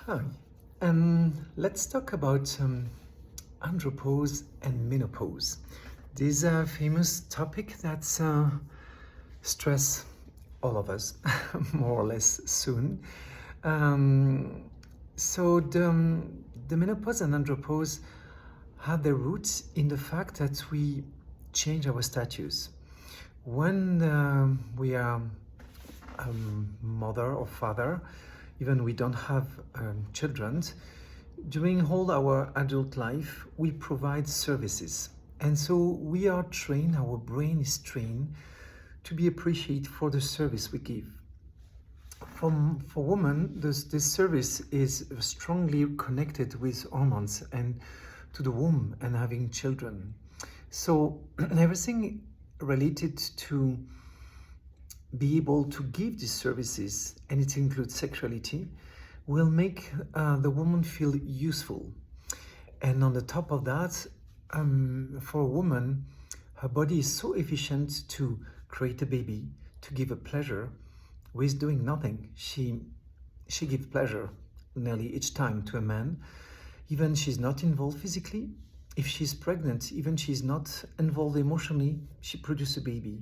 Hi. Let's talk about andropause and menopause. This is a famous topic that's stress all of us, more or less soon. Um, so the menopause and andropause have their roots in the fact that we change our status. When we are mother or father, even we don't have children, during all our adult life, we provide services. And so we are trained, our brain is trained to be appreciated for the service we give. For women, this service is strongly connected with hormones and to the womb and having children. So everything related to be able to give these services, and it includes sexuality, will make the woman feel useful. And on the top of that, for a woman, her body is so efficient to create a baby, to give a pleasure, with doing nothing. She gives pleasure nearly each time to a man. Even she's not involved physically. If she's pregnant, even she's not involved emotionally, she produces a baby.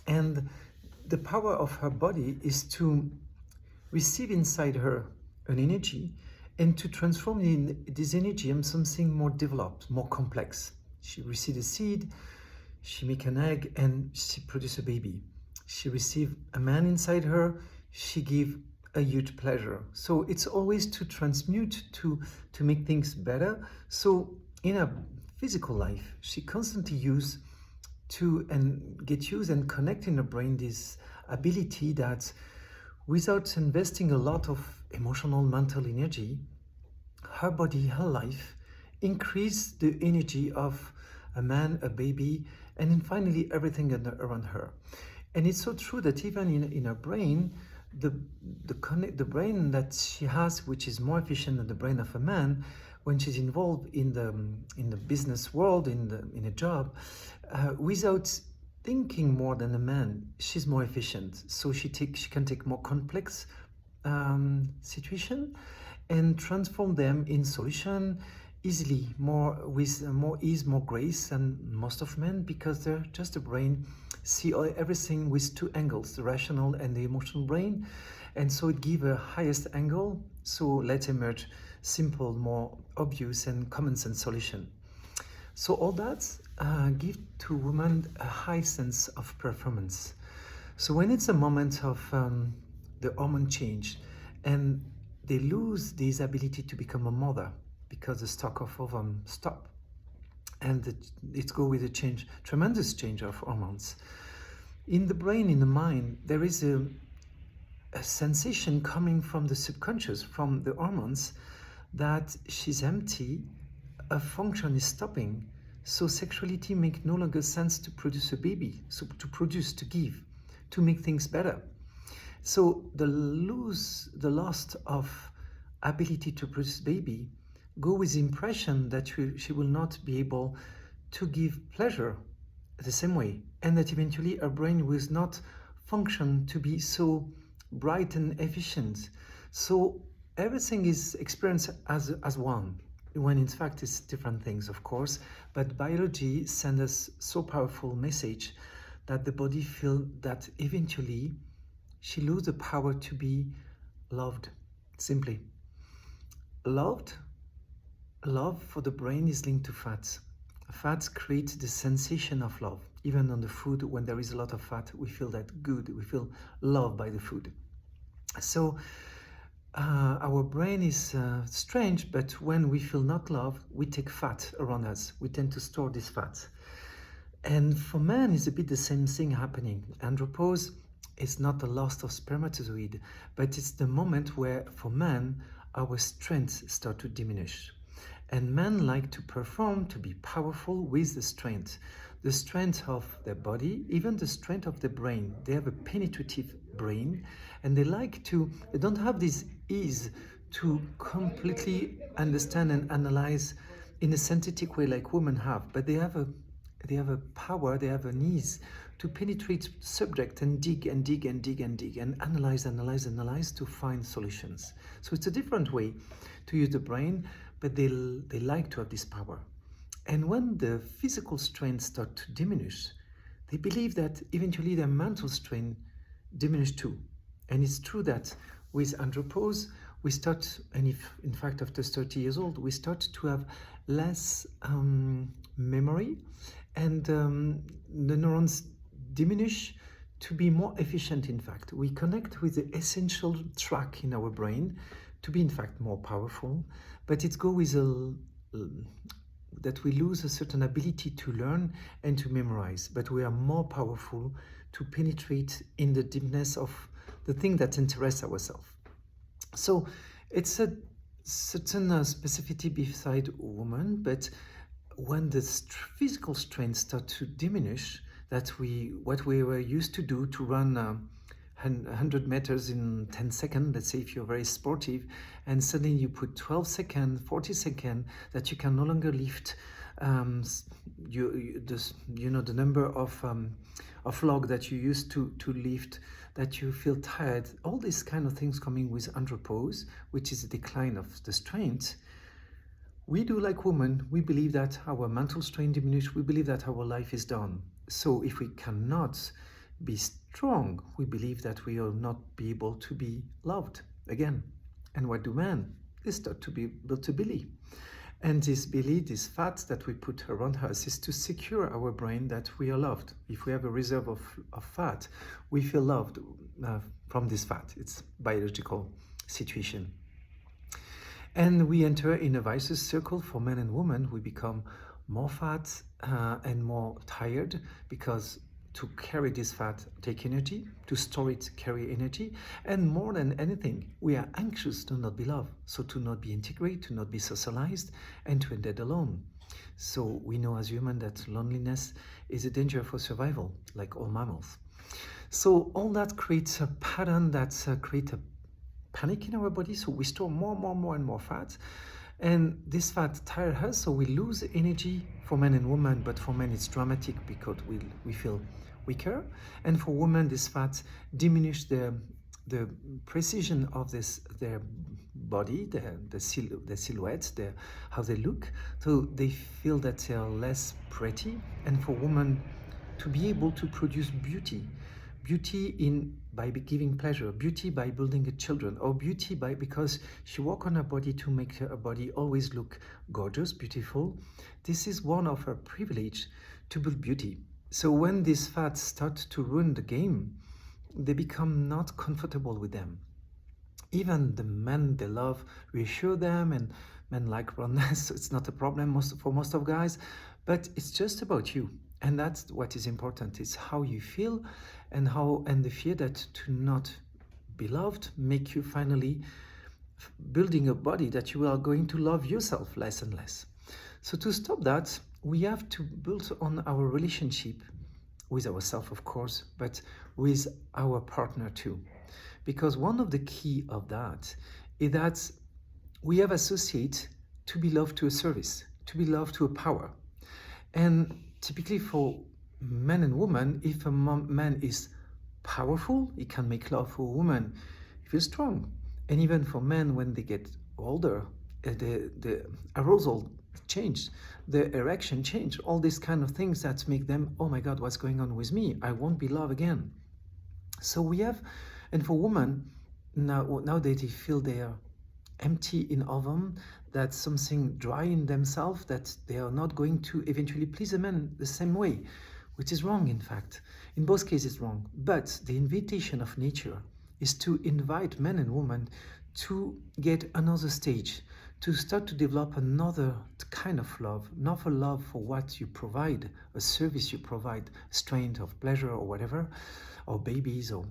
And the power of her body is to receive inside her an energy and to transform this energy into something more developed, more complex. She receives a seed, she makes an egg, and she produces a baby. She receives a man inside her, she gives a huge pleasure. So it's always to transmute, to make things better. So in her physical life, she constantly uses to and get used and connect in the brain this ability that without investing a lot of emotional mental energy, her body, her life increase the energy of a man, a baby, and then finally everything around her. And it's so true that even in her brain, the brain that she has, which is more efficient than the brain of a man, when she's involved in the business world, in a job, without thinking more than a man, she's more efficient. So she can take more complex situation and transform them in solution easily, with more ease, more grace than most of men, because they're just a brain see everything with two angles, the rational and the emotional brain, and so it gives a highest angle, so let's emerge simple, more obvious and common sense solution. So all that give to women a high sense of performance. So when it's a moment of the hormone change and they lose this ability to become a mother because the stock of ovum stop, and it go with a change, tremendous change of hormones. In the brain, in the mind, there is a sensation coming from the subconscious, from the hormones, that she's empty, a function is stopping, so sexuality makes no longer sense to produce a baby, so to produce, to give, to make things better. So the loss of ability to produce baby go with the impression that she will not be able to give pleasure the same way, and that eventually her brain will not function to be so bright and efficient. So everything is experienced as one, when in fact it's different things, of course, but biology sends us so powerful message that the body feel that eventually she loses the power to be loved. Simply loved. Love for the brain is linked to fats. Fats create the sensation of love. Even on the food, when there is a lot of fat, we feel that good, we feel loved by the food. So our brain is strange, but when we feel not loved, we take fat around us. We tend to store this fat. And for men, it's a bit the same thing happening. Andropause is not the loss of spermatozoid, but it's the moment where, for men, our strengths start to diminish. And men like to perform, to be powerful with the strength of their body, even the strength of the brain. They have a penetrative brain, and they don't have this ease to completely understand and analyze in a synthetic way like women have, but they have a they have a power, they have an ease to penetrate subject and dig and dig and dig and dig and analyze to find solutions. So it's a different way to use the brain, but they like to have this power. And when the physical strength start to diminish, they believe that eventually their mental strength diminish too. And it's true that with andropause, we start, and if in fact after 30 years old, we start to have less memory, and the neurons diminish to be more efficient. In fact, we connect with the essential track in our brain to be in fact more powerful, but it goes with that we lose a certain ability to learn and to memorize, but we are more powerful to penetrate in the deepness of the thing that interests ourselves. So it's a certain specificity beside woman, but when the physical strength start to diminish, that what we were used to do to run 100 meters in 10 seconds, let's say if you're very sportive, and suddenly you put 12 seconds, 40 seconds, that you can no longer lift the number of log that you used to lift, that you feel tired, all these kind of things coming with andropause, which is a decline of the strength. We do like women, we believe that our mental strain diminishes, we believe that our life is done. So if we cannot be strong, we believe that we will not be able to be loved again. And what do men? They start to be able to believe. And this belly, this fat that we put around us, is to secure our brain that we are loved. If we have a reserve of fat, we feel loved from this fat. It's biological situation. And we enter in a vicious circle for men and women. We become more fat and more tired, because to carry this fat take energy, to store it carry energy, and more than anything, we are anxious to not be loved, so to not be integrated, to not be socialized, and to end alone. So we know as humans that loneliness is a danger for survival, like all mammals. So all that creates a pattern that creates a panic in our body, so we store more and more fat, and this fat tires us, so we lose energy for men and women. But for men it's dramatic because we feel weaker, and for women this fat diminish the precision of their body, the silhouettes, how they look, so they feel that they are less pretty. And for women to be able to produce beauty by giving pleasure, beauty by building a children, or beauty because she work on her body to make her body always look gorgeous, beautiful. This is one of her privilege, to build beauty. So when these fats start to ruin the game, they become not comfortable with them. Even the men they love reassure them, and men like roundness, so it's not a problem for most of guys, but it's just about you. And that's what is important. It's how you feel, and the fear that to not be loved make you finally building a body that you are going to love yourself less and less. So to stop that, we have to build on our relationship with ourselves, of course, but with our partner too. Because one of the key of that is that we have associate to be loved to a service, to be loved to a power. And typically for men and women, if a man is powerful, he can make love. For a woman, he feels strong. And even for men, when they get older, the arousal change, the erection change, all these kind of things that make them, oh my God, what's going on with me? I won't be loved again. So we have, and for women, now that they feel they are empty in ovum, that something dry in themselves, that they are not going to eventually please a man the same way, which is wrong, in fact. In both cases, wrong. But the invitation of nature is to invite men and women to get another stage, to start to develop another kind of love, not a love for what you provide, a service you provide, strength of pleasure or whatever, or babies or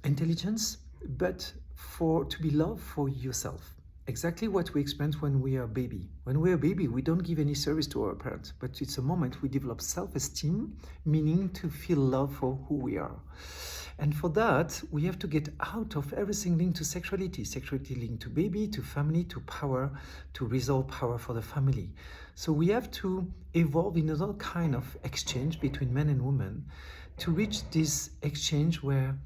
intelligence, but to be loved for yourself. Exactly what we experience when we are a baby. When we are a baby, we don't give any service to our parents, but it's a moment we develop self-esteem, meaning to feel love for who we are. And for that, we have to get out of everything linked to sexuality. Sexuality linked to baby, to family, to power, to resolve power for the family. So we have to evolve in another kind of exchange between men and women to reach this exchange where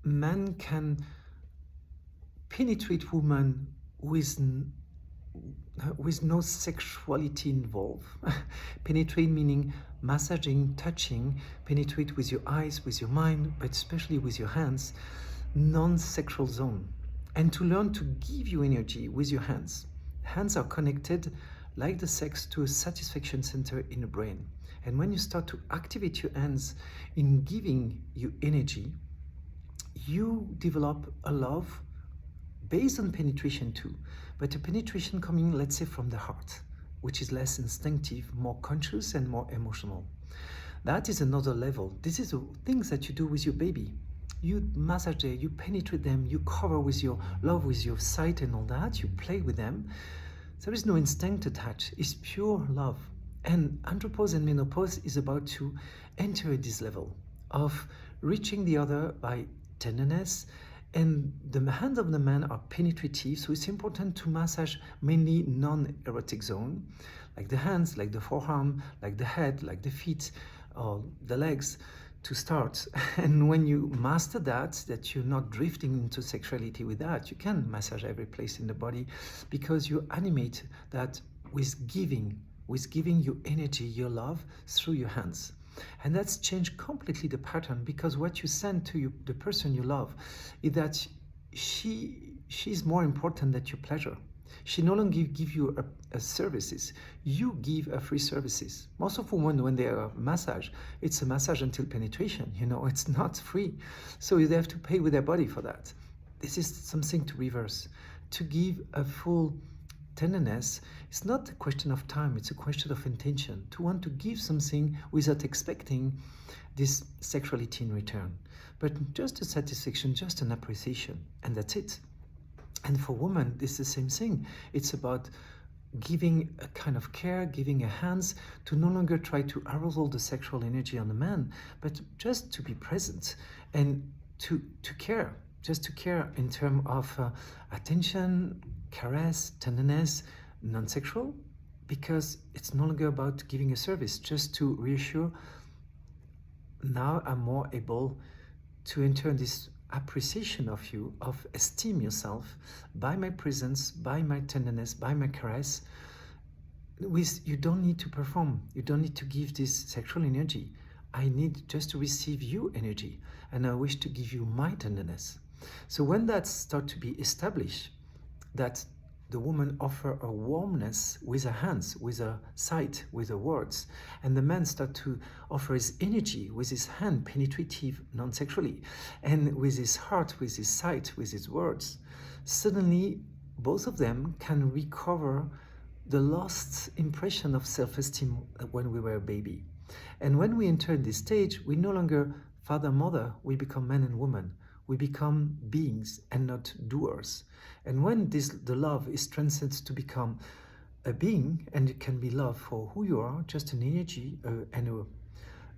man can penetrate woman with no sexuality involved. Penetrate meaning massaging, touching, penetrate with your eyes, with your mind, but especially with your hands, non-sexual zone. And to learn to give you energy with your hands. Hands are connected, like the sex, to a satisfaction center in the brain. And when you start to activate your hands in giving you energy, you develop a love based on penetration too, but a penetration coming, let's say, from the heart, which is less instinctive, more conscious and more emotional. That is another level. This is the things that you do with your baby. You massage them, you penetrate them, you cover with your love, with your sight and all that, you play with them. There is no instinct attached, it's pure love. And andropause and menopause is about to enter at this level of reaching the other by tenderness, and the hands of the man are penetrative, so it's important to massage mainly non-erotic zone, like the hands, like the forearm, like the head, like the feet, or the legs, to start. And when you master that you're not drifting into sexuality with that, you can massage every place in the body because you animate that with giving your energy, your love through your hands. And that's changed completely the pattern, because what you send to the person you love is that she's more important than your pleasure. She no longer give you a services. You give a free services. Most of women, when they are massage, it's a massage until penetration. It's not free. So they have to pay with their body for that. This is something to reverse. To give a full tenderness, it's not a question of time, it's a question of intention. To want to give something without expecting this sexuality in return. But just a satisfaction, just an appreciation, and that's it. And for women, it's the same thing. It's about giving a kind of care, giving a hands, to no longer try to arousal the sexual energy on the man, but just to be present and to care, just to care in terms of attention, caress, tenderness, non-sexual, because it's no longer about giving a service, just to reassure, now I'm more able to enter in this appreciation of you, of esteem yourself by my presence, by my tenderness, by my caress. You don't need to perform, you don't need to give this sexual energy. I need just to receive your energy, and I wish to give you my tenderness. So when that starts to be established, that the woman offer a warmness with her hands, with her sight, with her words, and the man start to offer his energy with his hand, penetrative, non-sexually, and with his heart, with his sight, with his words. Suddenly, both of them can recover the lost impression of self-esteem when we were a baby. And when we enter this stage, we no longer father, mother, we become man and woman. We become beings and not doers. And when the love is transcended to become a being, and it can be love for who you are, just an energy and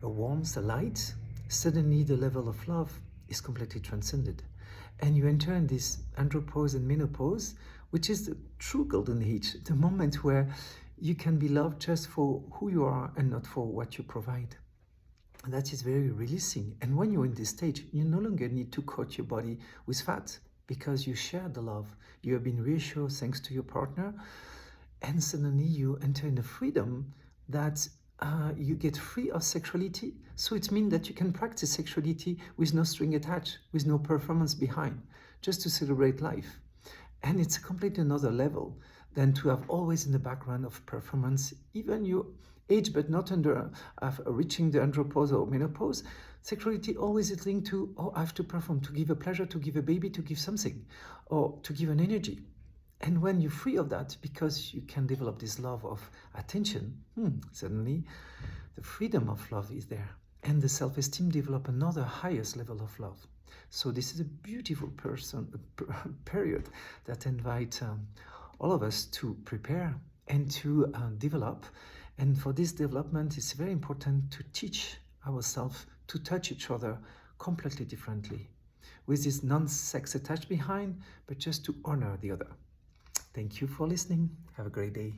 a warmth, a light, suddenly the level of love is completely transcended. And you enter in this andropause and menopause, which is the true golden age, the moment where you can be loved just for who you are and not for what you provide. That is very releasing. And when you're in this stage, you no longer need to coat your body with fat, because you share the love. You have been reassured thanks to your partner, and suddenly you enter in a freedom that you get free of sexuality. So it means that you can practice sexuality with no string attached, with no performance behind, just to celebrate life. And it's completely another level than to have always in the background of performance, even you age, but not under reaching the andropause or menopause. Sexuality always is linked to, I have to perform, to give a pleasure, to give a baby, to give something, or to give an energy. And when you're free of that, because you can develop this love of attention, suddenly the freedom of love is there. And the self-esteem develop another highest level of love. So this is a beautiful period that invite all of us to prepare and to develop. And for this development, it's very important to teach ourselves to touch each other completely differently, with this non-sex attached behind, but just to honor the other. Thank you for listening. Have a great day.